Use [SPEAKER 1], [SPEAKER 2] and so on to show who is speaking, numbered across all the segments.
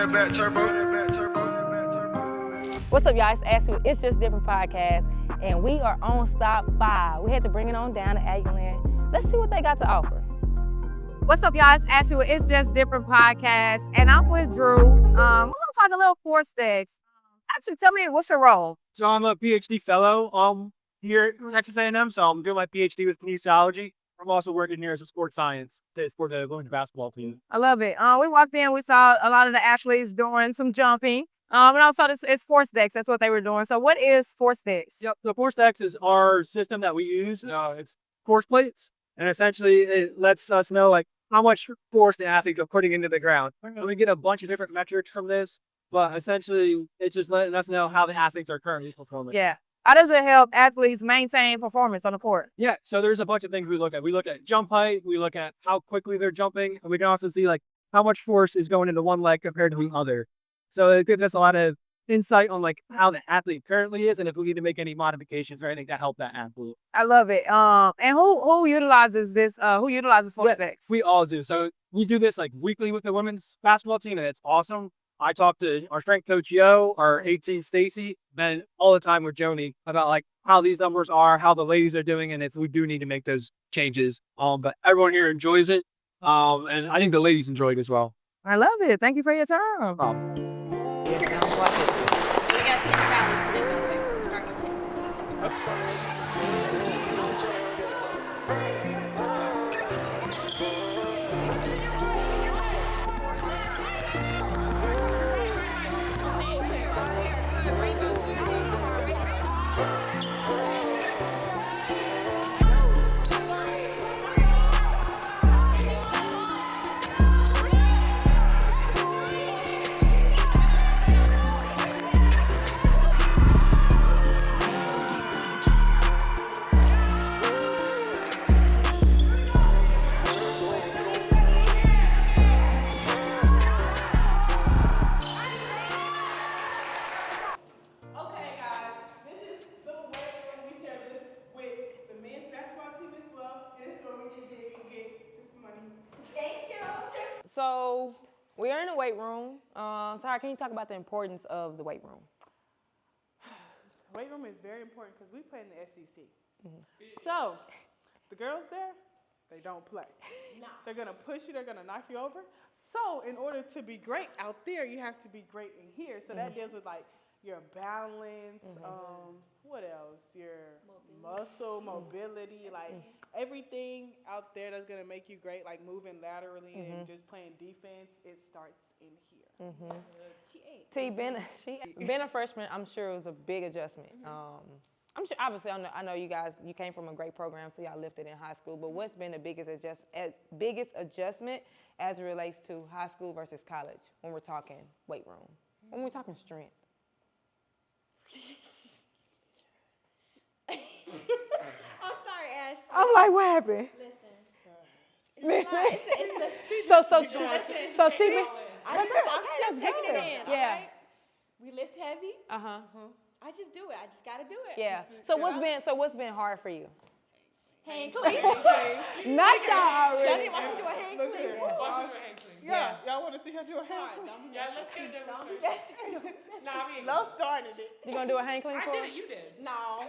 [SPEAKER 1] that back turbo.
[SPEAKER 2] What's up, y'all? It's Ashley with It's Just Different podcast, and we are on stop 5. We had to bring it on down to Aggieland. Let's see what they got to offer.
[SPEAKER 3] What's up, y'all? It's Ashley with It's Just Different podcast, and I'm with Drew. We're gonna talk a little force decks. Actually, tell me, what's your role?
[SPEAKER 4] So I'm a PhD fellow here at Texas A&M. So I'm doing my PhD with kinesiology. I'm also working here as a sports science for the women's basketball team.
[SPEAKER 3] I love it. We walked in, we saw a lot of the athletes doing some jumping. And also it's force decks. That's what they were doing. So what is force decks?
[SPEAKER 4] Yep. The force decks is our system that we use. It's force plates, and essentially it lets us know like how much force the athletes are putting into the ground. And we get a bunch of different metrics from this, but essentially it's just letting us know how the athletes are currently performing.
[SPEAKER 3] Yeah. How does it help athletes maintain performance on the court?
[SPEAKER 4] Yeah, so there's a bunch of things we look at. We look at jump height, we look at how quickly they're jumping, and we can also see like how much force is going into one leg compared to the other. So it gives us a lot of insight on like how the athlete currently is and if we need to make any modifications or anything to help that athlete.
[SPEAKER 3] I love it. And who utilizes this? Who utilizes force decks?
[SPEAKER 4] We all do. So we do this like weekly with the women's basketball team, and it's awesome. I talk to our strength coach Yo, our 18 Stacy, then all the time with Joni about like how these numbers are, how the ladies are doing, and if we do need to make those changes. But everyone here enjoys it, and I think the ladies enjoy it as well.
[SPEAKER 3] I love it. Thank you for your time.
[SPEAKER 2] Yeah, sounds like it.
[SPEAKER 5] We got 10 rallies. Stick with it. Start with it.
[SPEAKER 2] So we are in the weight room. Sarah, can you talk about the importance of the weight room?
[SPEAKER 6] The weight room is very important because we play in the SEC. So the girls there, they don't play. No. They're going to push you. They're going to knock you over. So in order to be great out there, you have to be great in here. So that deals with like your balance, what else? Your muscle mobility, like everything out there that's gonna make you great, like moving laterally and just playing defense. It starts in here.
[SPEAKER 5] She ate.
[SPEAKER 2] T, being a freshman, I'm sure it was a big adjustment. I'm sure, obviously, I know you guys, you came from a great program, so y'all lifted in high school, but what's been the biggest adjustment as it relates to high school versus college when we're talking weight room, when we're talking strength?
[SPEAKER 5] I'm sorry, Ash.
[SPEAKER 3] I'm like, what happened?
[SPEAKER 5] Listen.
[SPEAKER 2] So see me.
[SPEAKER 5] I'm still taking it in.
[SPEAKER 2] Yeah.
[SPEAKER 5] All right? We lift heavy. I just do it. I just gotta do it.
[SPEAKER 2] Yeah. So what's been hard for you?
[SPEAKER 5] Hang clean.
[SPEAKER 2] Not y'all already.
[SPEAKER 5] Y'all didn't watch me do a hang
[SPEAKER 6] Look
[SPEAKER 5] clean.
[SPEAKER 6] here.
[SPEAKER 4] Yeah.
[SPEAKER 6] Y'all want to see her do a hand clean?
[SPEAKER 7] Yeah, let's get a demonstration. Nah, I mean,
[SPEAKER 6] Lo started it.
[SPEAKER 2] You gonna do a hang clean
[SPEAKER 7] I
[SPEAKER 2] for
[SPEAKER 7] did
[SPEAKER 2] us?
[SPEAKER 7] it, you did.
[SPEAKER 5] No.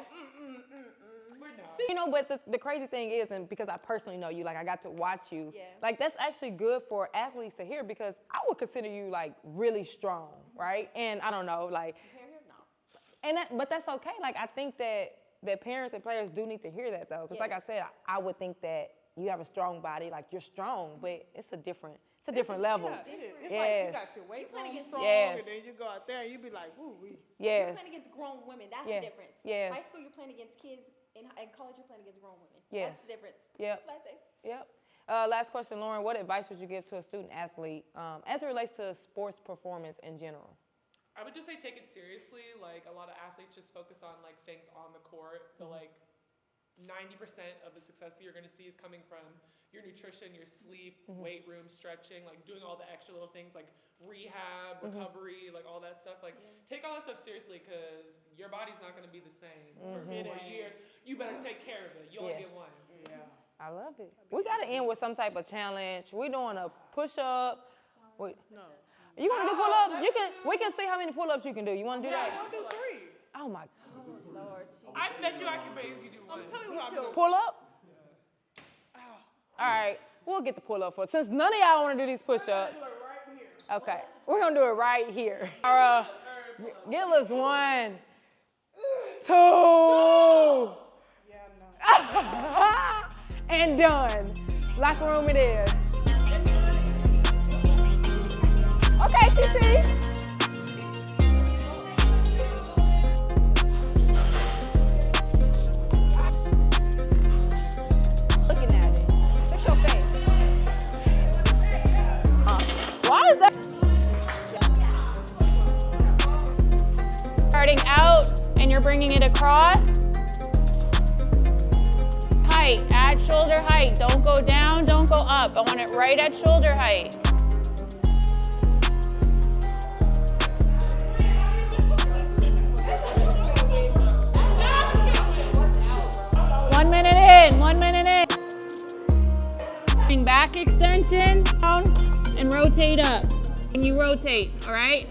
[SPEAKER 7] We're not.
[SPEAKER 2] You know, but the crazy thing is, and because I personally know you, like I got to watch you,
[SPEAKER 5] Yeah.
[SPEAKER 2] like that's actually good for athletes to hear because I would consider you like really strong, right? And I don't know, like, but that's okay. Like I think that parents and players do need to hear that though, because like I said, I would think that you have a strong body, like you're strong, but it's a different level.
[SPEAKER 6] Yeah, it is. It's
[SPEAKER 2] Yes.
[SPEAKER 6] like you got your weight room strong,
[SPEAKER 2] Yes.
[SPEAKER 6] and then you go out there and you be like, woo wee.
[SPEAKER 2] Yes.
[SPEAKER 5] You're playing against grown women. That's
[SPEAKER 2] Yeah.
[SPEAKER 5] the difference.
[SPEAKER 2] Yes.
[SPEAKER 5] High school, you're playing against kids. In college, you're playing against grown women.
[SPEAKER 2] Yes.
[SPEAKER 5] That's the difference.
[SPEAKER 2] Yep.
[SPEAKER 5] That's what I say.
[SPEAKER 2] Yep. Last question, Lauren. What advice would you give to a student athlete as it relates to sports performance in general?
[SPEAKER 7] I would just say take it seriously. Like a lot of athletes just focus on like things on the court, but like 90% of the success that you're going to see is coming from your nutrition, your sleep, weight room, stretching, like doing all the extra little things like rehab, recovery, like all that stuff. Like take all that stuff seriously because your body's not going to be the same for 4 years. You better take care of it. You only get one.
[SPEAKER 6] Yeah.
[SPEAKER 2] I love it. We got to end with some type of challenge. We're doing a push-up. Wait.
[SPEAKER 6] No.
[SPEAKER 2] You want to do pull-ups? We can see how many pull-ups you can do. You want to do that?
[SPEAKER 7] I'll do 3.
[SPEAKER 2] Oh my.
[SPEAKER 5] Lord,
[SPEAKER 7] I bet you I can basically do 1. I'm telling you what I'm doing.
[SPEAKER 2] Pull up? All right, we'll get the pull up for since none of y'all want to do these push-ups. Okay, we're gonna do it right here. Give us 1, 2, and done. Locker room it is. Okay, TT. Looking at it. Fix your face. Why is that?
[SPEAKER 1] Starting out and you're bringing it across. Height, at shoulder height. Don't go down, don't go up. I want it right at shoulder height. One minute in. Back extension, down, and rotate up. And you rotate, all right?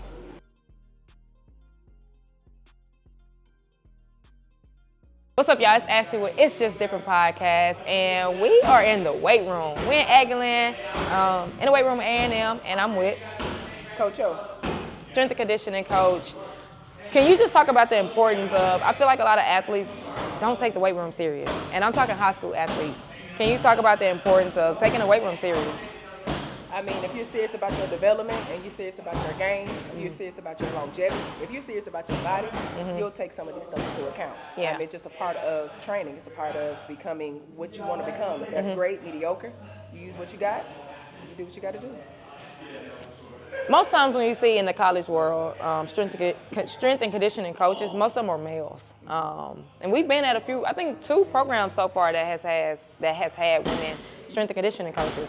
[SPEAKER 2] What's up, y'all? It's Ashley with It's Just Different Podcast, and we are in the weight room. We're in Aggieland, in the weight room at A&M, and I'm with
[SPEAKER 8] Coach O.
[SPEAKER 2] strength and conditioning coach. Can you just talk about the importance of, I feel like a lot of athletes don't take the weight room serious, and I'm talking high school athletes. Can you talk about the importance of taking the weight room serious?
[SPEAKER 8] I mean, if you're serious about your development and you're serious about your game, if you're serious about your longevity, if you're serious about your body, you'll take some of this stuff into account.
[SPEAKER 2] Yeah.
[SPEAKER 8] It's just a part of training. It's a part of becoming what you want to become. If that's great, mediocre, you use what you got, you do what you got to do.
[SPEAKER 2] Most times when you see in the college world, strength and conditioning coaches, most of them are males. And we've been at a few, I think 2 programs so far that has had women strength and conditioning coaches.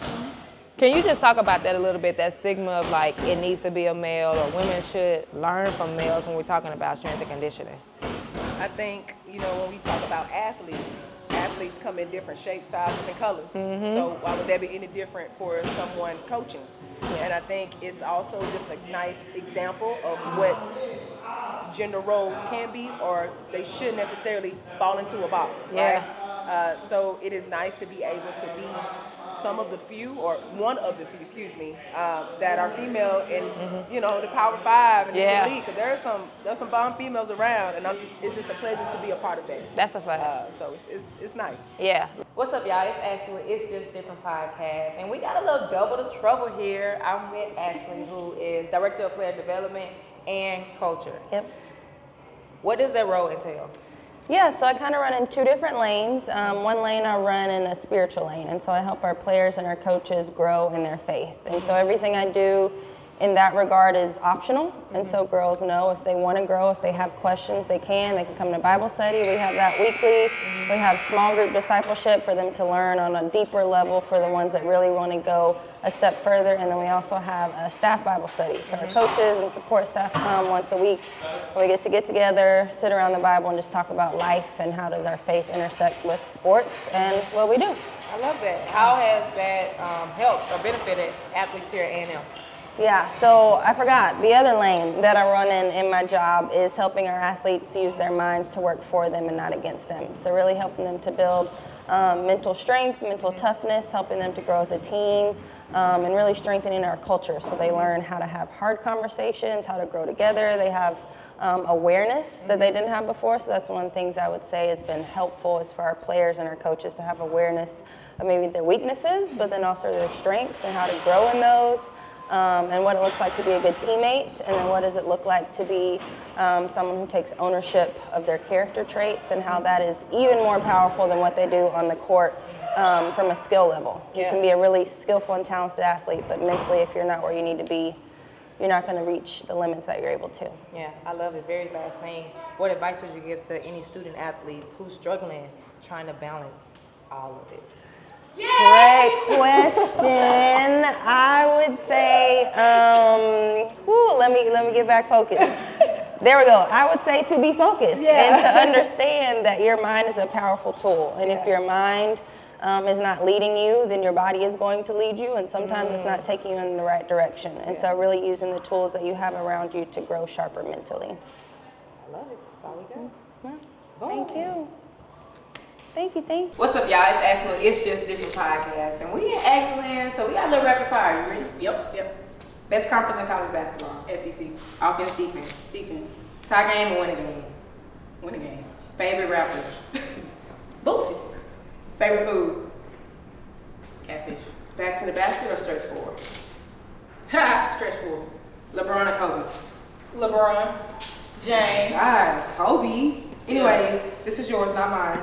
[SPEAKER 2] Can you just talk about that a little bit, that stigma of like it needs to be a male or women should learn from males when we're talking about strength and conditioning?
[SPEAKER 8] I think, when we talk about athletes come in different shapes, sizes, and colors. So why would that be any different for someone coaching? And I think it's also just a nice example of what gender roles can be, or they shouldn't necessarily fall into a box, right? So it is nice to be able to be some of the few, or one of the few, that are female in, the Power 5 and the elite. Because there's some bomb females around, and it's just a pleasure to be a part of that.
[SPEAKER 2] That's a fact.
[SPEAKER 8] So it's nice.
[SPEAKER 2] Yeah. What's up, y'all? It's Ashley with It's Just Different Podcast, and we got a little double the trouble here. I'm with Ashley, who is Director of Player Development and Culture.
[SPEAKER 9] Yep.
[SPEAKER 2] What does that role entail?
[SPEAKER 9] Yeah, so I kind of run in 2 different lanes. One lane I run in a spiritual lane, and so I help our players and our coaches grow in their faith. And so everything I do in that regard is optional, and so girls know if they want to grow, if they have questions, they can come to Bible study. We have that weekly. We have small group discipleship for them to learn on a deeper level for the ones that really want to go a step further. And then we also have a staff Bible study. So our coaches and support staff come once a week. We get together, sit around the Bible, and just talk about life and how does our faith intersect with sports and what we do.
[SPEAKER 2] I love that. How has that helped or benefited athletes here at A&M?
[SPEAKER 9] Yeah, so I forgot, the other lane that I run in my job is helping our athletes to use their minds to work for them and not against them. So really helping them to build mental strength, mental toughness, helping them to grow as a team, and really strengthening our culture so they learn how to have hard conversations, how to grow together. They have awareness that they didn't have before, so that's one of the things I would say has been helpful is for our players and our coaches to have awareness of maybe their weaknesses, but then also their strengths and how to grow in those. And what it looks like to be a good teammate, and then what does it look like to be someone who takes ownership of their character traits, and how that is even more powerful than what they do on the court from a skill level. You can be a really skillful and talented athlete, but mentally if you're not where you need to be, you're not going to reach the limits that you're able to.
[SPEAKER 2] Yeah, I love it. Very last thing. What advice would you give to any student athletes who's struggling trying to balance all of it?
[SPEAKER 9] Great question. I would say, let me get back focused. There we go. I would say to be focused and to understand that your mind is a powerful tool. And if your mind is not leading you, then your body is going to lead you, and sometimes it's not taking you in the right direction. And so really using the tools that you have around you to grow sharper mentally.
[SPEAKER 2] I love it. That's all we got.
[SPEAKER 9] Thank you. Thank you, thank you.
[SPEAKER 10] What's up, y'all? It's actually It's Just Different podcast, and we in Aggiland, so we got a little rapid fire. You ready? Yep. Best conference in college basketball, SEC. Offense, defense. Tie game or win a game? Win a game. Favorite rapper? Boosie. Favorite food? Catfish. Back to the basket or stretch forward? Ha! Stretch forward. LeBron or Kobe?
[SPEAKER 5] LeBron. James.
[SPEAKER 10] God, Kobe. Anyways, this is yours, not mine.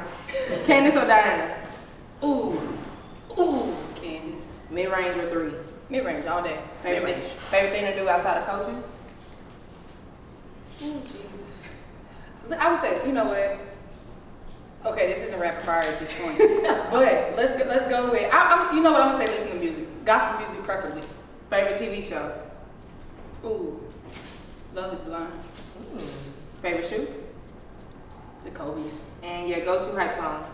[SPEAKER 10] Candace or Diana? Ooh, Candace. Mid-range or three?
[SPEAKER 5] Mid-range all day.
[SPEAKER 10] Favorite thing to do outside of coaching? Ooh, Jesus. I would say, you know what? Okay, this isn't rapid fire at this point, but let's go with. You know what I'm gonna say? Listen to music, gospel music preferably. Favorite TV show? Ooh, Love Is Blind. Favorite shoe? The Kobe's. And your go-to hype song?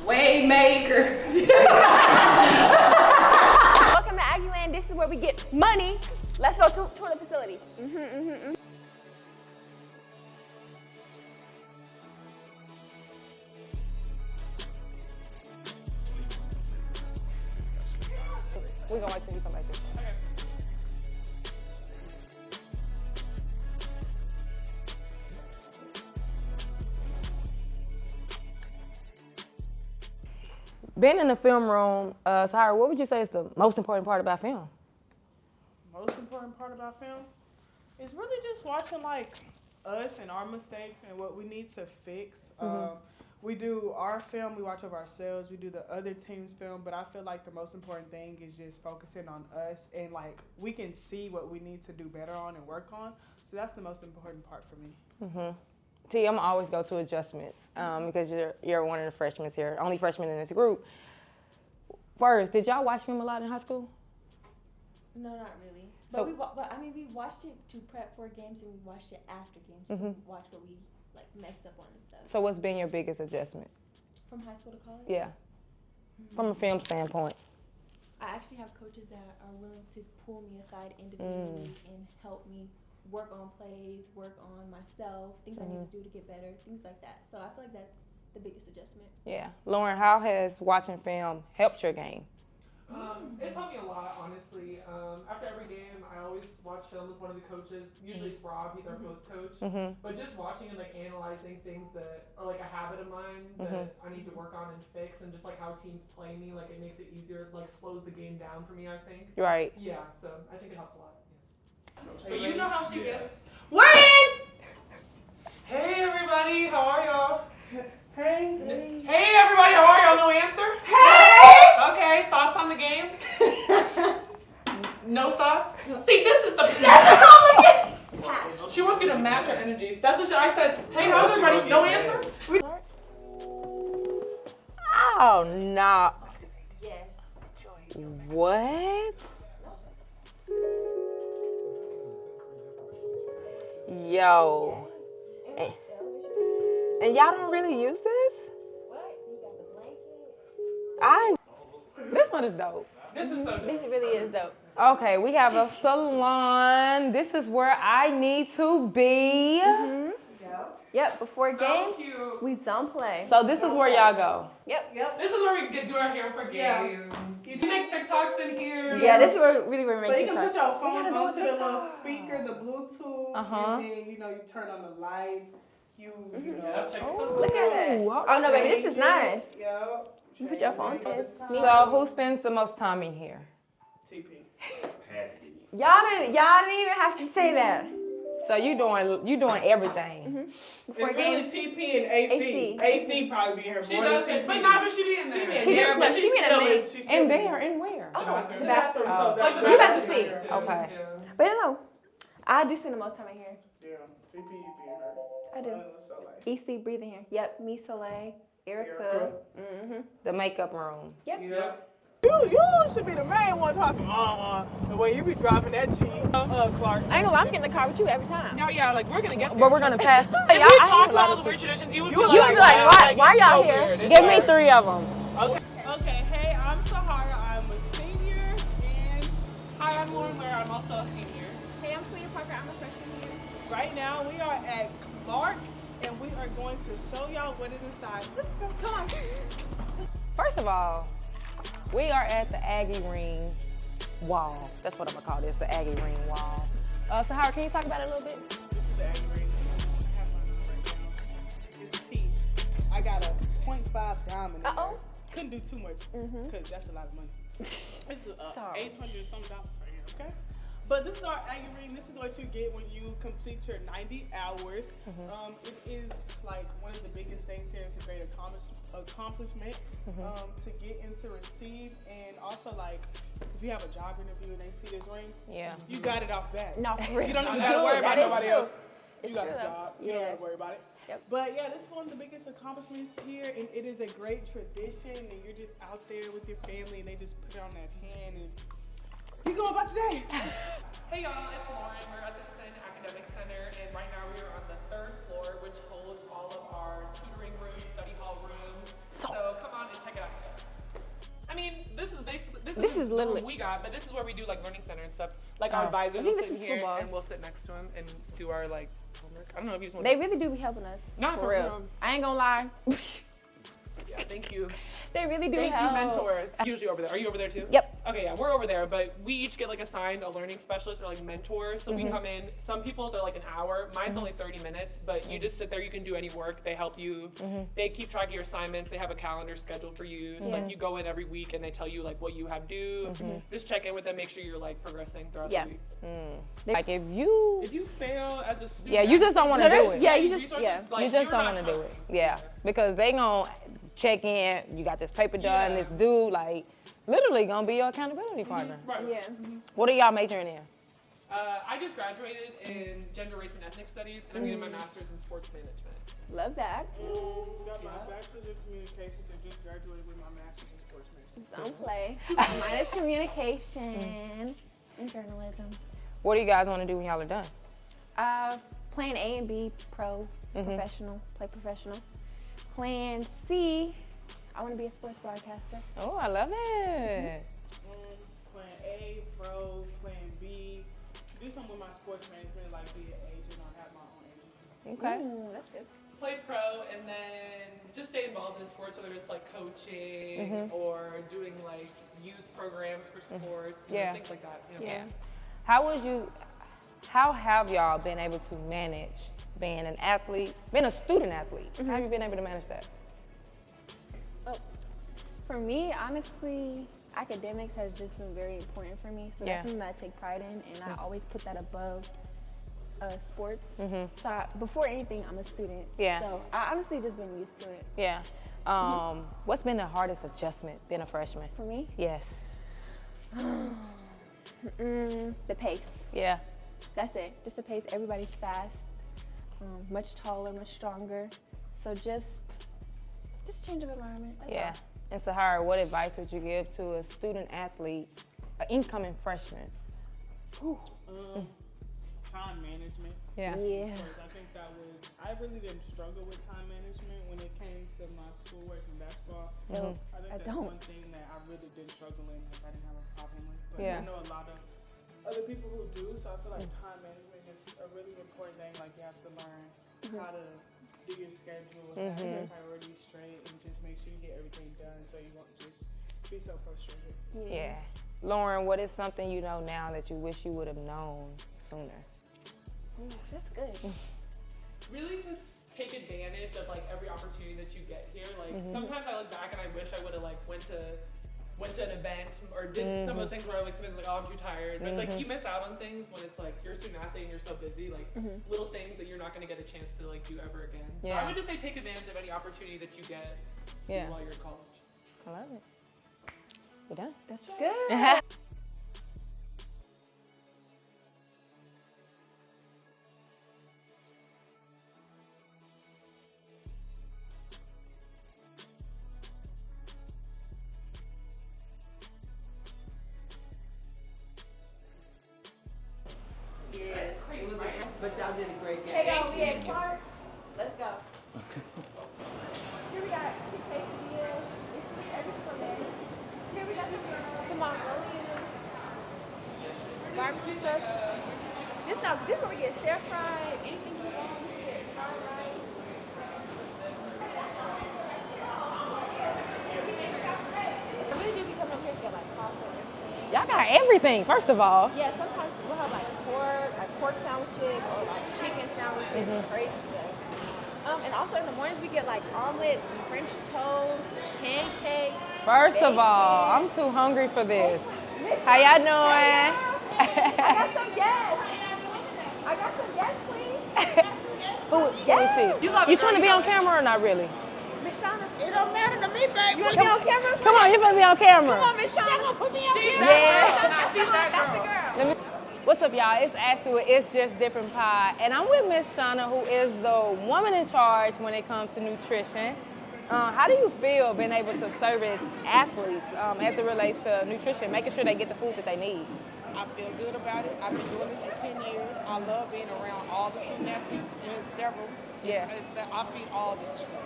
[SPEAKER 10] Waymaker.
[SPEAKER 5] Welcome to Aggieland. This is where we get money. Let's go to tour the facility.
[SPEAKER 2] We're gonna wait till you come back this way. Being in the film room, Sahara, what would you say is the most important part about film?
[SPEAKER 6] Most important part about film is really just watching like us and our mistakes and what we need to fix. We do our film, we watch over ourselves, we do the other team's film, but I feel like the most important thing is just focusing on us and like we can see what we need to do better on and work on. So that's the most important part for me.
[SPEAKER 2] T, I'm always go to adjustments because you're one of the freshmen here, only freshman in this group. First, did y'all watch film a lot in high school?
[SPEAKER 5] No, not really.
[SPEAKER 2] So-
[SPEAKER 5] But we watched it to prep for games and we watched it after games to watch what we like messed up on and stuff.
[SPEAKER 2] So what's been your biggest adjustment?
[SPEAKER 5] From high school to college?
[SPEAKER 2] Yeah, from a film standpoint.
[SPEAKER 5] I actually have coaches that are willing to pull me aside individually and help me work on plays, work on myself, things I need to do to get better, things like that. So I feel like that's the biggest adjustment.
[SPEAKER 2] Yeah. Lauren, how has watching film helped your game?
[SPEAKER 7] It taught me a lot, honestly. After every game, I always watch film with one of the coaches. Usually it's Rob, he's our post coach. But just watching and like analyzing things that are like a habit of mine that I need to work on and fix, and just like how teams play me, like it makes it easier, like slows the game down for me, I think.
[SPEAKER 2] Right.
[SPEAKER 7] Yeah, so I think it helps a lot. Yeah. But you know how she gets.
[SPEAKER 2] We're in!
[SPEAKER 7] Hey everybody, how are y'all?
[SPEAKER 6] Hey.
[SPEAKER 7] Hey everybody, how are y'all? No answer? Hey! Okay, thoughts on the game? No thoughts? See, this is the She wants you to match her energy. That's what I said. Hey, how's everybody? No answer?
[SPEAKER 2] Oh, no.
[SPEAKER 5] Yes.
[SPEAKER 2] What? Yo. And y'all don't really use this? This one is dope.
[SPEAKER 7] This is so dope.
[SPEAKER 5] This really is dope.
[SPEAKER 2] Okay, we have a salon. This is where I need to be.
[SPEAKER 5] Yep, before games,
[SPEAKER 7] Cute.
[SPEAKER 5] we zone play.
[SPEAKER 2] So this is where y'all go.
[SPEAKER 7] This is where we do our hair for games. You make TikToks in here.
[SPEAKER 5] Yeah, this is where we make
[SPEAKER 6] So you can put your phone
[SPEAKER 5] gotta do
[SPEAKER 6] onto the
[SPEAKER 5] TikTok.
[SPEAKER 6] little speaker, the Bluetooth, and then you turn on the lights. You
[SPEAKER 7] Yeah, check this out.
[SPEAKER 5] Look at that.
[SPEAKER 2] Ooh,
[SPEAKER 5] Oh no, baby, this is nice.
[SPEAKER 6] Yep.
[SPEAKER 5] You put your phone to it.
[SPEAKER 2] So who spends the most time in here?
[SPEAKER 6] TP.
[SPEAKER 5] Y'all didn't even have to say that.
[SPEAKER 2] So you doing everything.
[SPEAKER 5] Before
[SPEAKER 6] It's really
[SPEAKER 5] games.
[SPEAKER 6] TP and AC. AC probably be here
[SPEAKER 7] She
[SPEAKER 6] more
[SPEAKER 7] does
[SPEAKER 6] than
[SPEAKER 7] it,
[SPEAKER 6] TP.
[SPEAKER 7] but not, but she be in there.
[SPEAKER 5] She did- no, she be in a
[SPEAKER 6] still
[SPEAKER 5] mix.
[SPEAKER 6] she's
[SPEAKER 2] And
[SPEAKER 6] still
[SPEAKER 2] there and where?
[SPEAKER 5] Oh,
[SPEAKER 6] the bathroom.
[SPEAKER 2] Oh.
[SPEAKER 6] So
[SPEAKER 7] Like the
[SPEAKER 6] that's
[SPEAKER 5] about to see.
[SPEAKER 7] bathrooms too,
[SPEAKER 2] Okay.
[SPEAKER 7] yeah.
[SPEAKER 5] But no, I do spend the most time in here.
[SPEAKER 6] Yeah, TP you be in her.
[SPEAKER 5] I do.
[SPEAKER 6] So like,
[SPEAKER 5] EC breathing here. Yep, me, Soleil, Erica.
[SPEAKER 2] The makeup room.
[SPEAKER 5] Yep.
[SPEAKER 6] yep. You should be the main one talking the way you be dropping that cheek, Clark.
[SPEAKER 2] I ain't gonna lie, I'm getting in the car with you every time.
[SPEAKER 7] No, yeah, like we're gonna get there.
[SPEAKER 2] But we're gonna pass.
[SPEAKER 7] If we talked about all the weird traditions, you would be like,
[SPEAKER 2] why y'all here? Give me 3 of them.
[SPEAKER 6] Okay, hey, I'm Sahara. I'm a senior. And
[SPEAKER 7] Hi, I'm Lauren Ware. I'm also a senior.
[SPEAKER 5] Hey, I'm Selena Parker. I'm a freshman here.
[SPEAKER 6] right now we are at Clark, and we are going to show y'all what is inside. Let's go. Come on.
[SPEAKER 2] First of all, we are at the Aggie Ring wall. That's what I'm gonna call this, the Aggie Ring wall. Sahara, can you talk about it a little bit?
[SPEAKER 6] This is the Aggie Ring. I have mine on right now. It's T. I got a 0.5 diamond in there. Couldn't do too much because that's a lot of money. This is $800 some dollars right here, okay? But this is our Aggie Ring. This is what you get when you complete your 90 hours. It is like one of the biggest things here. It's a great accomplishment to get and to receive. And also, like, if you have a job interview and they see this ring, you got it off bat.
[SPEAKER 5] No, for real.
[SPEAKER 6] You don't even got to worry about nobody else. You got a
[SPEAKER 5] true.
[SPEAKER 6] job. You don't got to worry about it. But yeah, this is one of the biggest accomplishments here, and it is a great tradition. And you're just out there with your family, and they just put it on that hand. And you going about today?
[SPEAKER 7] Hey y'all, it's Lauren. We're at the Sin Academic Center, and right now we are on the 3rd floor, which holds all of our tutoring rooms, study hall rooms. So come on and check it out. I mean, this is basically this is literally what we got, but this is where we do like learning center and stuff. Like our advisors will sit in here, and we'll sit next to them and do our like homework. I don't know if you just want.
[SPEAKER 2] They really do be helping us.
[SPEAKER 7] Not
[SPEAKER 2] for real. I ain't gonna lie.
[SPEAKER 7] Yeah, thank you.
[SPEAKER 2] They really do
[SPEAKER 7] Thank
[SPEAKER 2] help.
[SPEAKER 7] you, mentors. Usually over there. Are you over there too?
[SPEAKER 2] Yep.
[SPEAKER 7] Okay, yeah, we're over there, but we each get like assigned a learning specialist or like mentor. So we come in, some people's are like an hour. Mine's only 30 minutes, but you just sit there, you can do any work. They help you. They keep track of your assignments. They have a calendar scheduled for you. So like you go in every week and they tell you like what you have due. Just check in with them, make sure you're like progressing throughout the week.
[SPEAKER 2] Like if you
[SPEAKER 7] fail as a student,
[SPEAKER 2] you just don't want to do it.
[SPEAKER 7] you just
[SPEAKER 2] don't want to do it. Yeah, because they gonna check in. You got this paper done. This dude like literally gonna be your accountability partner.
[SPEAKER 7] Right.
[SPEAKER 5] Yeah.
[SPEAKER 2] What are y'all majoring in?
[SPEAKER 7] I just graduated in gender, race, and ethnic studies, and I'm getting my master's in sports management.
[SPEAKER 5] Love that.
[SPEAKER 6] Got my bachelor's in communications and just graduated with my master's in sports management.
[SPEAKER 5] Don't play. Mine is communication and journalism.
[SPEAKER 2] What do you guys want to do when y'all are done?
[SPEAKER 5] Plan A and B, pro, professional, play professional. Plan C, I want to be a sports broadcaster.
[SPEAKER 2] Oh, I love it.
[SPEAKER 6] Plan A, pro, plan B. Do something with my sports management, like be an agent or have my own agency.
[SPEAKER 2] Okay.
[SPEAKER 5] Ooh, that's good.
[SPEAKER 7] Play pro and then just stay involved in sports, whether it's like coaching or doing like youth programs for sports, you know, things like that.
[SPEAKER 2] Yeah. How have y'all been able to manage being an athlete, being a student athlete? How have you been able to manage that?
[SPEAKER 5] For me, honestly, academics has just been very important for me. So that's something that I take pride in, and I always put that above sports. So before anything, I'm a student.
[SPEAKER 2] Yeah.
[SPEAKER 5] So I honestly just been used to it.
[SPEAKER 2] Yeah. What's been the hardest adjustment being a freshman?
[SPEAKER 5] For me?
[SPEAKER 2] Yes.
[SPEAKER 5] The pace.
[SPEAKER 2] Yeah.
[SPEAKER 5] That's it. Just the pace. Everybody's fast, much taller, much stronger. So just change of environment. That's all.
[SPEAKER 2] And Sahara, what advice would you give to a student athlete, an incoming freshman?
[SPEAKER 6] Time management.
[SPEAKER 2] Yeah.
[SPEAKER 6] Because I think I really didn't struggle with time management when it came to my schoolwork and basketball. I think that's one thing that I really didn't struggle in, like I didn't have a problem with. But I know a lot of other people who do, so I feel like time management is a really important thing. Like you have to learn how to do your schedule, have your priorities straight, and just make sure you get everything done so you won't just be so frustrated.
[SPEAKER 2] Yeah. Lauren, what is something you know now that you wish you would have known sooner?
[SPEAKER 5] That's good.
[SPEAKER 7] Really just take advantage of like every opportunity that you get here. Like sometimes I look back and I wish I would have like went to an event or did some of those things where like somebody's like, oh, I'm too tired. But it's like you miss out on things when it's like you're a student athlete and you're so busy, like little things that you're not gonna get a chance to like do ever again. So I would just say take advantage of any opportunity that you get while you're in college.
[SPEAKER 2] I love it. We're done.
[SPEAKER 5] That's good.
[SPEAKER 8] Y'all did a great game.
[SPEAKER 5] Hey, y'all, we at Clark. Let's go. Here we got the quesadillas. This is every Sunday. Here we got the Mongolian barbecue stuff. This is where we get stir fried. Anything you want, you can get fried rice. I really do be coming up here to get like pasta and everything.
[SPEAKER 2] Y'all got everything, first of all.
[SPEAKER 5] Yeah, sometimes we'll have like pork sandwiches or like chicken sandwiches, crazy stuff. And also in the mornings we get like omelets, French toast, pancakes.
[SPEAKER 2] First of all, I'm too hungry for this. How y'all doing?
[SPEAKER 5] I got some guests. Queen.
[SPEAKER 2] Who is she? You trying to be on camera or not really?
[SPEAKER 5] Miss Shauna.
[SPEAKER 8] It don't matter to me, baby.
[SPEAKER 5] You want to be on camera?
[SPEAKER 2] Come on, you're gonna be on camera.
[SPEAKER 5] Come on, Miss Shauna. Put me on camera.
[SPEAKER 2] Yeah.
[SPEAKER 7] She's that girl.
[SPEAKER 2] What's up, y'all? It's Ashley with It's Just Different Pie, and I'm with Miss Shauna, who is the woman in charge when it comes to nutrition. How do you feel being able to service athletes as it relates to nutrition, making sure they get the food that they need?
[SPEAKER 11] I feel good about it. I've been doing this for 10 years. I love being around all the student athletes. There's several.
[SPEAKER 2] Yeah.
[SPEAKER 11] I feed all the students.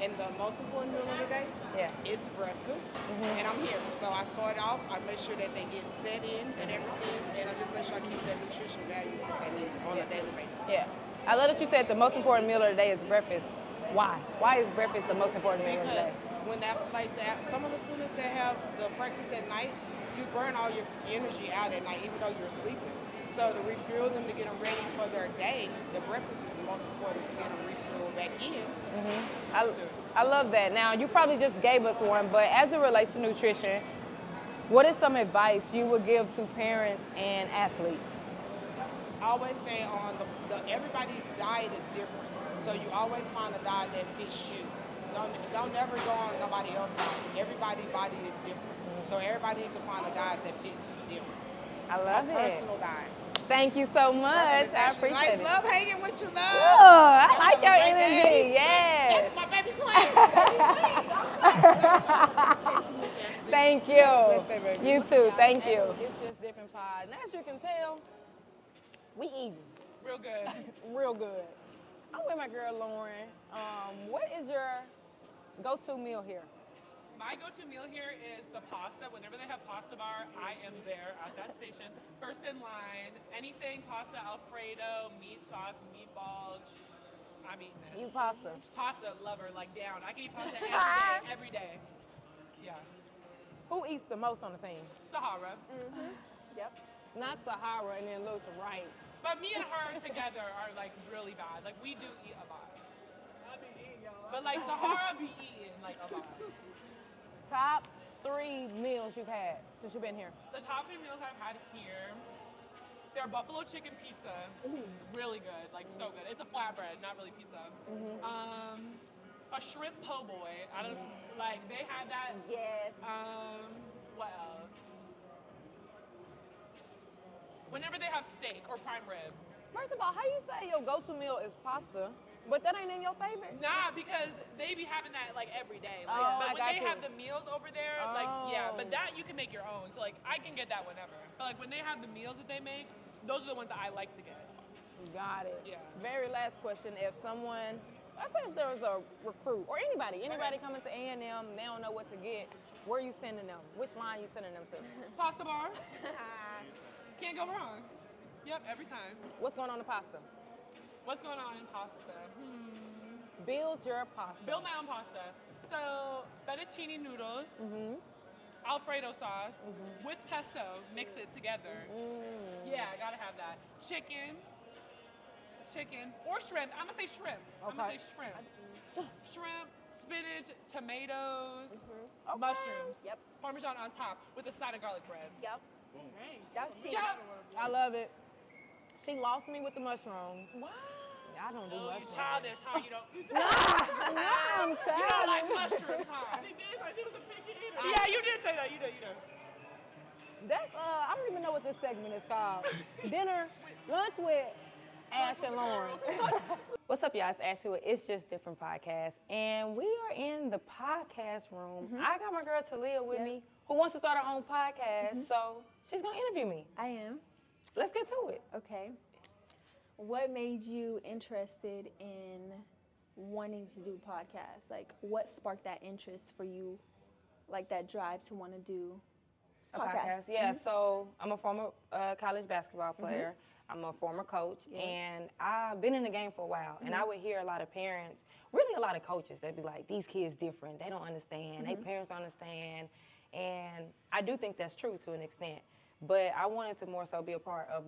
[SPEAKER 11] And the most important meal of the day is breakfast. And I'm here. So I start off, I make sure that they get set in and everything. And I just make sure I keep that nutrition values that they need on a daily basis.
[SPEAKER 2] Yeah. I love that you said the most important meal of the day is breakfast. Why? Why is breakfast the most important meal of the day?
[SPEAKER 11] Because when that, like that, some of the students that have the practice at night, you burn all your energy out at night, even though you're sleeping. So to refuel them, to get them ready for their day, the breakfast is the most important to get them refueled back in.
[SPEAKER 2] I love that. Now, you probably just gave us one, but as it relates to nutrition, what is some advice you would give to parents and athletes?
[SPEAKER 11] Always stay on everybody's diet is different. So you always find a diet that fits you. Don't never go on nobody else's diet. Everybody's body is different. So everybody needs to find a diet that fits them.
[SPEAKER 2] I love it.
[SPEAKER 11] Personal diet.
[SPEAKER 2] Thank you so much. I appreciate it.
[SPEAKER 11] Love hanging with you, love.
[SPEAKER 2] Oh, I like your energy. Yes.
[SPEAKER 11] That's my baby queen.
[SPEAKER 2] Thank you. You too. Thank you. It's Just Different Pie. And as you can tell, we eating.
[SPEAKER 7] Real good.
[SPEAKER 2] Real good. I'm with my girl Lauren. What is your go-to meal here?
[SPEAKER 7] My go-to meal here is the pasta. Whenever they have pasta bar, I am there at that station. First in line. Anything pasta, Alfredo, meat sauce, meatballs. I'm eating it.
[SPEAKER 2] You pasta.
[SPEAKER 7] Pasta lover, like down. I can eat pasta every day. Yeah.
[SPEAKER 2] Who eats the most on the team?
[SPEAKER 7] Sahara.
[SPEAKER 5] Yep.
[SPEAKER 2] Not Sahara and then look to right.
[SPEAKER 7] But me and her together are like really bad. Like we do eat a lot. But like Sahara be eating like a lot.
[SPEAKER 2] Top 3 meals you've had since you've been here?
[SPEAKER 7] The top 3 meals I've had here, they're buffalo chicken pizza. Really good, like so good. It's a flatbread, not really pizza. A shrimp po' boy. I don't like they had that.
[SPEAKER 5] Yes.
[SPEAKER 7] What else? Whenever they have steak or prime rib.
[SPEAKER 2] First of all, how you say your go-to meal is pasta, but that ain't in your favorite?
[SPEAKER 7] Nah, because they be having that like every day. Like,
[SPEAKER 2] Oh,
[SPEAKER 7] but
[SPEAKER 2] I
[SPEAKER 7] when
[SPEAKER 2] got
[SPEAKER 7] they
[SPEAKER 2] you.
[SPEAKER 7] have the meals over there, like yeah, but that you can make your own. So like I can get that whenever. But like when they have the meals that they make, those are the ones that I like to get.
[SPEAKER 2] Got it.
[SPEAKER 7] Yeah.
[SPEAKER 2] Very last question. If someone, let's say if there was a recruit or anybody coming to A&M, they don't know what to get, where are you sending them? Which line are you sending them to?
[SPEAKER 7] Pasta bar. Can't go wrong. Yep, every time.
[SPEAKER 2] What's going on in pasta?
[SPEAKER 7] What's going on in pasta?
[SPEAKER 2] Build your pasta.
[SPEAKER 7] Build my own pasta. So fettuccine noodles, Alfredo sauce with pesto. Mix it together. Yeah, I gotta have that. Chicken or shrimp. I'm gonna say shrimp. I'm gonna say shrimp. Shrimp, spinach, tomatoes, mushrooms.
[SPEAKER 5] Yep.
[SPEAKER 7] Parmesan on top with a side of garlic bread.
[SPEAKER 5] Yep. That's tea.
[SPEAKER 7] Yep.
[SPEAKER 2] I love it. She lost me with the mushrooms.
[SPEAKER 5] What?
[SPEAKER 2] I don't do
[SPEAKER 7] Oh, you
[SPEAKER 2] mushrooms.
[SPEAKER 7] childish, huh? You don't.
[SPEAKER 2] I'm
[SPEAKER 7] You don't
[SPEAKER 2] childish.
[SPEAKER 7] like mushrooms, huh?
[SPEAKER 6] She did, like she was a picky eater.
[SPEAKER 7] Yeah, you did say that. You did.
[SPEAKER 2] That's I don't even know what this segment is called. Lunch with Ash and Lauren. What's up, y'all? It's Ashley with It's Just Different Podcast, and we are in the podcast room. I got my girl Talia with me, who wants to start her own podcast, so she's gonna interview me.
[SPEAKER 5] I am.
[SPEAKER 2] Let's get to it.
[SPEAKER 5] Okay. what made you interested in wanting to do podcasts? Like, what sparked that interest for you, like that drive to want to do
[SPEAKER 2] a podcast? Yeah, so I'm a former college basketball player. I'm a former coach, and I've been in the game for a while, and I would hear a lot of parents, really a lot of coaches, they'd be like, these kids different, they don't understand, their parents don't understand, and I do think that's true to an extent, but I wanted to more so be a part of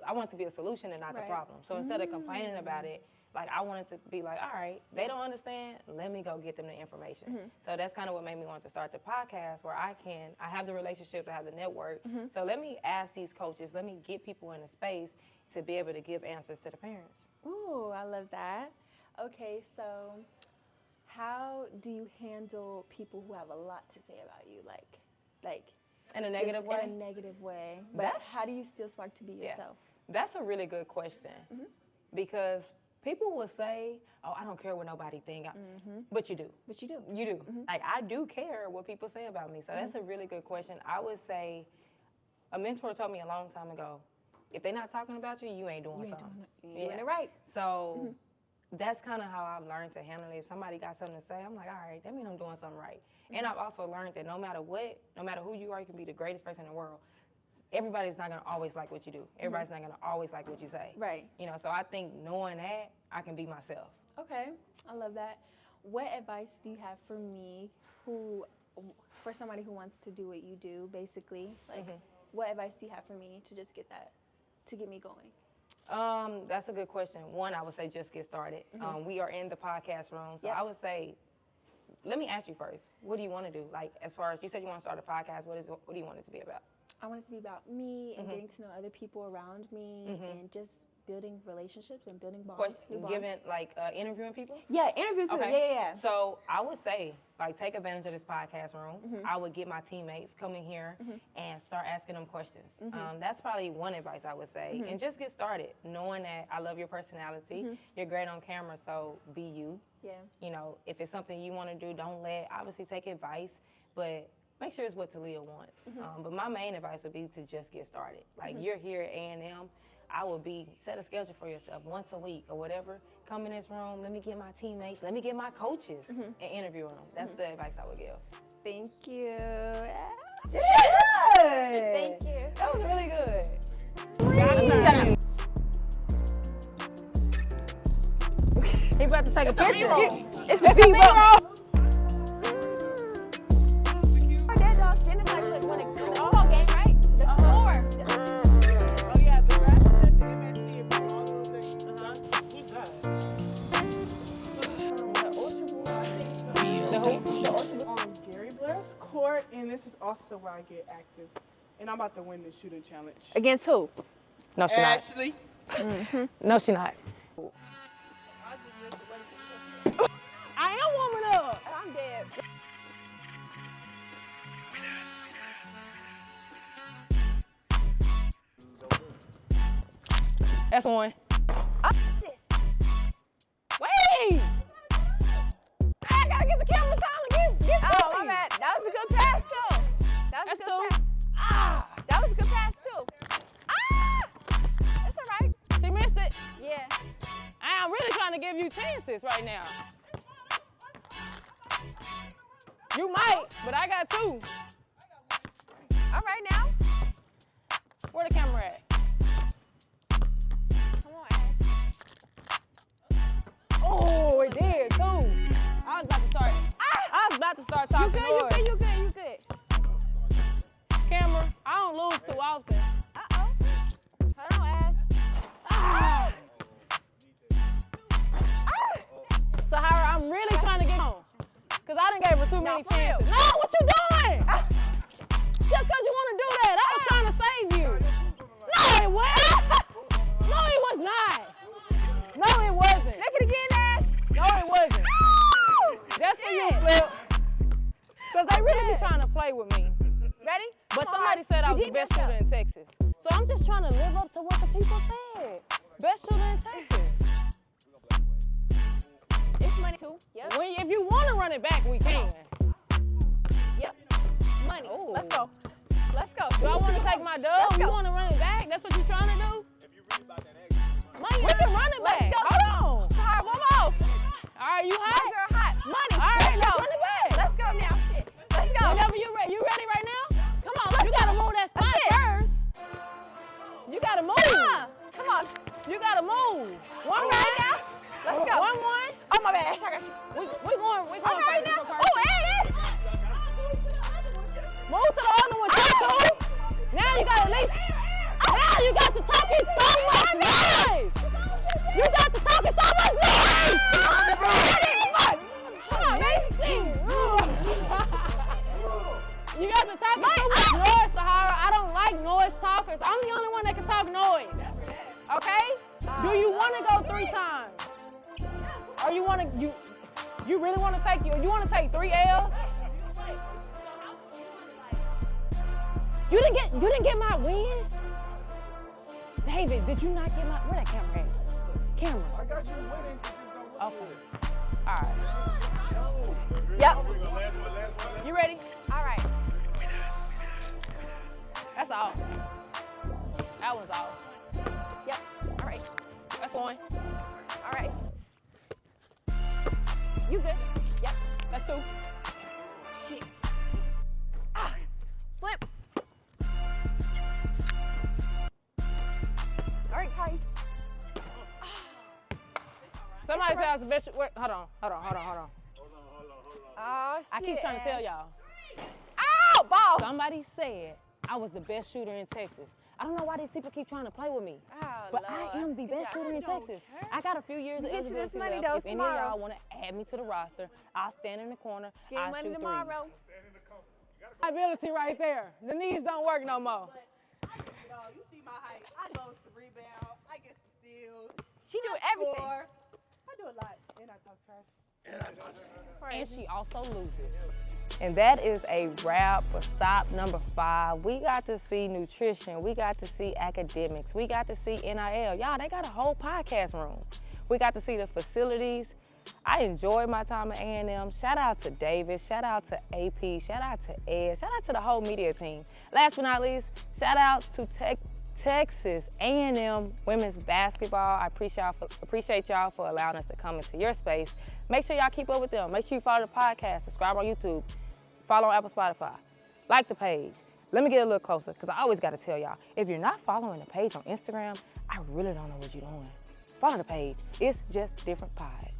[SPEAKER 2] I wanted to be a solution and not the problem. So instead of complaining about it, like I wanted to be like, all right, they don't understand, let me go get them the information. So that's kind of what made me want to start the podcast, where I have the relationships, I have the network. So let me ask these coaches, let me get people in a space to be able to give answers to the parents.
[SPEAKER 5] Ooh, I love that. Okay, so how do you handle people who have a lot to say about you, like
[SPEAKER 2] in a negative way?
[SPEAKER 5] In a negative way. But how do you still spark to be yourself?
[SPEAKER 2] That's a really good question, because people will say, oh, I don't care what nobody think, but you do.
[SPEAKER 5] But you do.
[SPEAKER 2] You do. Like, I do care what people say about me, so that's a really good question. I would say, a mentor told me a long time ago, if they're not talking about you, you ain't doing something.
[SPEAKER 5] You're doing it right.
[SPEAKER 2] So that's kind of how I've learned to handle it. If somebody got something to say, I'm like, all right, that means I'm doing something right. And I've also learned that no matter what, no matter who you are, you can be the greatest person in the world. Everybody's not going to always like what you do. Everybody's not going to always like what you say.
[SPEAKER 5] Right.
[SPEAKER 2] You know, so I think knowing that, I can be myself.
[SPEAKER 5] Okay, I love that. What advice do you have for me, for somebody who wants to do what you do, basically? Like, what advice do you have for me to just get me going?
[SPEAKER 2] That's a good question. One, I would say just get started. We are in the podcast room, so I would say, let me ask you first, what do you want to do? Like, as far as, you said you want to start a podcast, what do you want it to be about?
[SPEAKER 5] I want it to be about me and getting to know other people around me and just building relationships and building bonds.
[SPEAKER 2] Giving, like, interviewing people?
[SPEAKER 5] Yeah, interviewing people, yeah.
[SPEAKER 2] So I would say, like, take advantage of this podcast room. I would get my teammates come in here and start asking them questions. That's probably one advice I would say. And just get started, knowing that I love your personality. You're great on camera, so be you.
[SPEAKER 5] Yeah.
[SPEAKER 2] You know, if it's something you want to do, don't obviously take advice, but make sure it's what Talia wants. But my main advice would be to just get started. Like, you're here at A&M, I would set a schedule for yourself once a week or whatever. Come in this room, let me get my teammates, let me get my coaches and interview them. That's the advice I would give.
[SPEAKER 5] Thank you.
[SPEAKER 2] Thank you. That was really good. He about to take a picture. It's a B-roll.
[SPEAKER 6] And this is also where I get active. And I'm about to win the shooting challenge.
[SPEAKER 2] Against who? No, she's not.
[SPEAKER 6] Ashley.
[SPEAKER 2] No, she's not.
[SPEAKER 5] I am warming up. I'm dead.
[SPEAKER 2] That's one. Wait! I gotta get the camera time to get
[SPEAKER 5] Oh, my bad. That was a good pass, too.
[SPEAKER 2] That's two.
[SPEAKER 5] That was a good pass, too. It's all right.
[SPEAKER 2] She missed it.
[SPEAKER 5] Yeah.
[SPEAKER 2] I'm really trying to give you chances right now. You might, but I got two.
[SPEAKER 5] All right, now.
[SPEAKER 2] Where the camera at?
[SPEAKER 5] Come on, Ash.
[SPEAKER 2] Oh, it did, too. I was about to start talking noise.
[SPEAKER 5] You good.
[SPEAKER 2] Camera, I don't lose too often.
[SPEAKER 5] Uh-oh. Hold on, Ash.
[SPEAKER 2] So, Howard, I'm really trying to get on. Because I done gave her too many chances. No, what you doing? Just because you want to do that. I was trying to save you. No, it wasn't. No, it was not. No, it wasn't.
[SPEAKER 5] Make it again, Ash.
[SPEAKER 2] No, it wasn't. Just for you, Flip. Because they really be trying to play with me.
[SPEAKER 5] Ready?
[SPEAKER 2] But somebody said I was the best shooter in Texas. So I'm just trying to live up to what the people said. Best shooter in Texas.
[SPEAKER 5] It's money, too. Yep.
[SPEAKER 2] If you want to run it back, we can.
[SPEAKER 5] Yep. Money.
[SPEAKER 2] Ooh.
[SPEAKER 5] Let's go.
[SPEAKER 2] Do I want to take my dub? You want to run it back? That's what you're trying to do?
[SPEAKER 6] If you really about that action.
[SPEAKER 2] it back. Hold on.
[SPEAKER 3] Sahara, one more.
[SPEAKER 2] All right, you hot?
[SPEAKER 3] Girl, hot. Money.
[SPEAKER 2] All right,
[SPEAKER 3] Let's
[SPEAKER 2] let's
[SPEAKER 3] go.
[SPEAKER 2] run it back.
[SPEAKER 3] Let's go now. Shit. Let's go.
[SPEAKER 2] Whenever you're ready. You ready right now?
[SPEAKER 3] Come on, let's
[SPEAKER 2] You gotta move that spot first. You gotta move.
[SPEAKER 3] Come on.
[SPEAKER 2] You gotta move. One
[SPEAKER 3] Right
[SPEAKER 2] right
[SPEAKER 3] now. Let's go.
[SPEAKER 2] One.
[SPEAKER 3] Oh, my bad. I got you.
[SPEAKER 2] We going
[SPEAKER 3] All
[SPEAKER 2] first.
[SPEAKER 3] right now.
[SPEAKER 2] We go first.
[SPEAKER 3] Oh, and
[SPEAKER 2] Move to the other one, too. Now you got at least. Now you got to talking so much noise. You got to talking so much noise. Come on, man. You got to talking so much noise, Sahara. I don't like noise talkers. I'm the only one that can talk noise. Okay? Do you want to go 3 times? Or you want to you really want to take you want to take 3 L's? You didn't get my win? David, did you not get my where that camera at? Camera.
[SPEAKER 4] I got you winning.
[SPEAKER 2] Okay. All right.
[SPEAKER 3] Yep.
[SPEAKER 2] You ready?
[SPEAKER 3] All right.
[SPEAKER 2] That's all. That one's all.
[SPEAKER 3] Yep. All right.
[SPEAKER 2] That's one.
[SPEAKER 3] All right.
[SPEAKER 2] You good? Yep. That's 2.
[SPEAKER 3] Shit. Flip. All right, Kai.
[SPEAKER 2] Somebody said I was the best. Wait, hold on.
[SPEAKER 3] Oh, shit.
[SPEAKER 2] I keep trying to tell y'all.
[SPEAKER 3] Ow, ball.
[SPEAKER 2] Somebody said I was the best shooter in Texas. I don't know why these people keep trying to play with me.
[SPEAKER 3] Oh,
[SPEAKER 2] But
[SPEAKER 3] Lord.
[SPEAKER 2] I am the best shooter in Texas. I got a few years of
[SPEAKER 3] Get you this
[SPEAKER 2] eligibility
[SPEAKER 3] money,
[SPEAKER 2] left.
[SPEAKER 3] though,
[SPEAKER 2] If any of
[SPEAKER 3] tomorrow.
[SPEAKER 2] y'all want to add me to the roster, I'll stand in the corner.
[SPEAKER 3] Get
[SPEAKER 2] I'll
[SPEAKER 3] money
[SPEAKER 2] shoot
[SPEAKER 3] tomorrow.
[SPEAKER 2] Ability right there. The knees don't work no more.
[SPEAKER 8] You see my height. I go to rebound. I get the steals.
[SPEAKER 3] She do everything.
[SPEAKER 8] Score. I do a lot. And I talk trash.
[SPEAKER 2] And she also loses. And that is a wrap for stop number 5. We got to see nutrition. We got to see academics. We got to see NIL. Y'all, they got a whole podcast room. We got to see the facilities. I enjoyed my time at A&M. Shout out to David. Shout out to AP. Shout out to Ed. Shout out to the whole media team. Last but not least, shout out to Texas A&M women's basketball. I appreciate y'all for allowing us to come into your space. Make sure y'all keep up with them. Make sure you follow the podcast, subscribe on YouTube, follow on Apple, Spotify, like the page. Let me get a little closer, because I always got to tell y'all, if you're not following the page on Instagram, I really don't know what you're doing. Follow the page. It's Just Different Pod.